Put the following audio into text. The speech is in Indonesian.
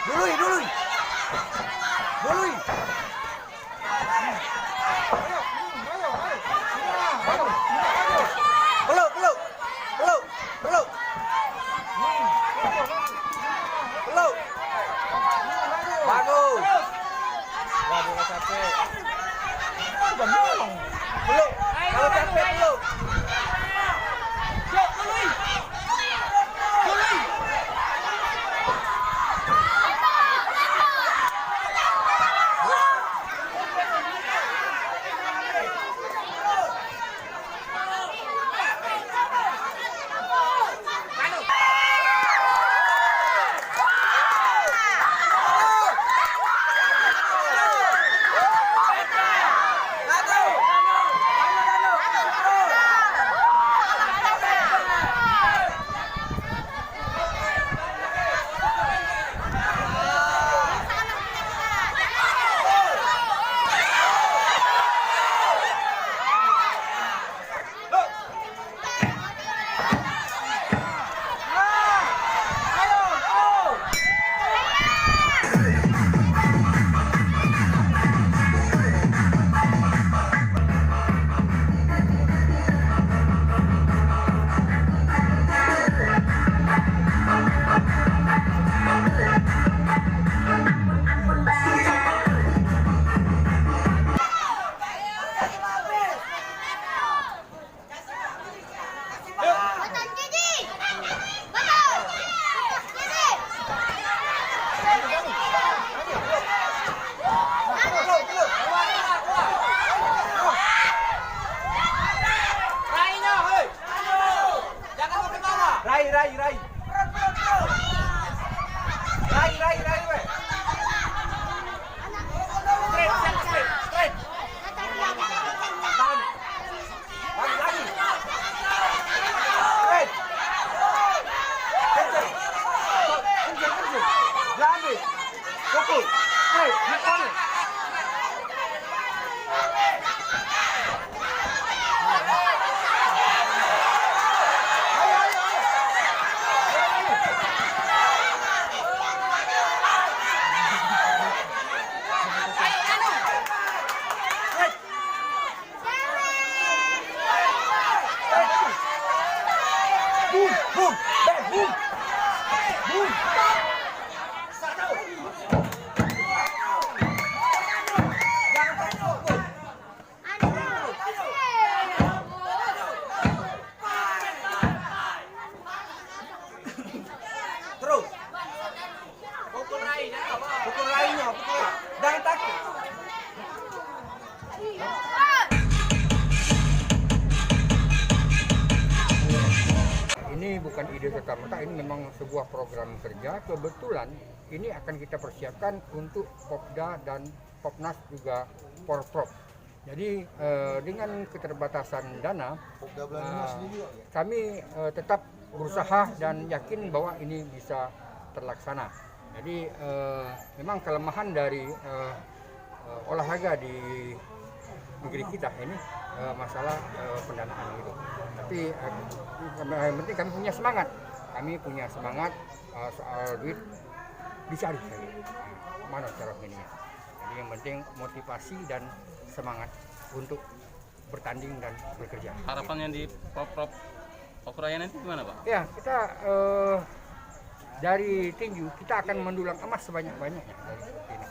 Dului, dului. Dului. Peluk, peluk. Peluk, peluk. Peluk. Bagus. Enggak boleh capek. Peluk. Kalau capek peluk. Rai, rai, rai. Rai, rai, rai, we. Straight, straight, straight. Tahan. Lagi, lagi. Straight. Kenceng. Kenceng, kenceng. Jangan ambil. Pukul. Straight, di corner. Boom, boom, bang, boom, boom. Jangan takut, boom. Terus. Pukul rainya, pukul rainya, pukul. Jangan takut. Ini bukan ide serta-merta, ini memang sebuah program kerja. Kebetulan ini akan kita persiapkan untuk Popda dan Popnas juga Porprov. Jadi dengan keterbatasan dana, kami tetap berusaha dan yakin bahwa ini bisa terlaksana. Jadi memang kelemahan dari olahraga di negeri kita ini masalah pendanaan gitu. Tapi yang penting kami punya semangat. Kami punya semangat soal duit dicari. Mana cara ini? Jadi yang penting motivasi dan semangat untuk bertanding dan bekerja. Harapannya di Porprov Papuraya nanti gimana, Pak? Ya, kita dari tinju kita akan mendulang emas sebanyak-banyaknya dari ini.